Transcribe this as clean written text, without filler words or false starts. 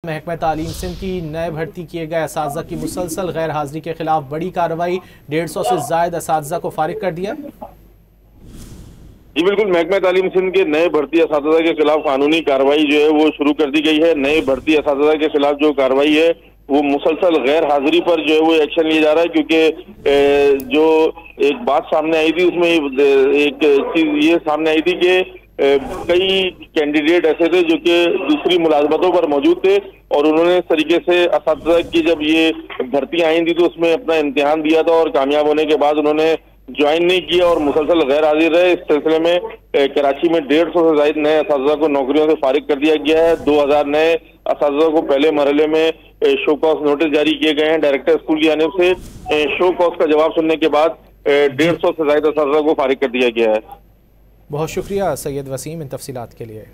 महकमा तालीम सिंध की नए भर्ती किए गए असातिज़ा की मुसलसल गैर हाजिरी के खिलाफ बड़ी कार्रवाई। 150 से जायद असातिज़ा को फारिग कर दिया। जी बिल्कुल, महकमा तालीम सिंध के नए भर्ती असातिज़ा के खिलाफ कानूनी कार्रवाई जो है वो शुरू कर दी गई है। नए भर्ती असातिज़ा के खिलाफ जो कार्रवाई है वो मुसलसल गैर हाजिरी पर जो है वो एक्शन लिया जा रहा है, क्योंकि जो एक बात सामने आई थी उसमें एक चीज ये सामने आई थी कि कई कैंडिडेट ऐसे थे जो कि दूसरी मुलाजमतों पर मौजूद थे और उन्होंने इस तरीके से असातिज़ा की जब ये भर्ती आई थी तो उसमें अपना इम्तिहान दिया था और कामयाब होने के बाद उन्होंने ज्वाइन नहीं किया और मुसलसल गैर हाजिर रहे। इस सिलसिले में कराची में 150 से ज्यादा नए असातिज़ा को नौकरियों से फारिग कर दिया गया है। 2000 नए असातिज़ा को पहले मरहले में शो कॉज नोटिस जारी किए गए हैं डायरेक्टर स्कूल की जानिब से। शो कॉज का जवाब सुनने के बाद 150 से ज्यादा असातिज़ा को फारिग कर दिया गया है। बहुत शुक्रिया सैयद वसीम इन तफसीलात के लिए।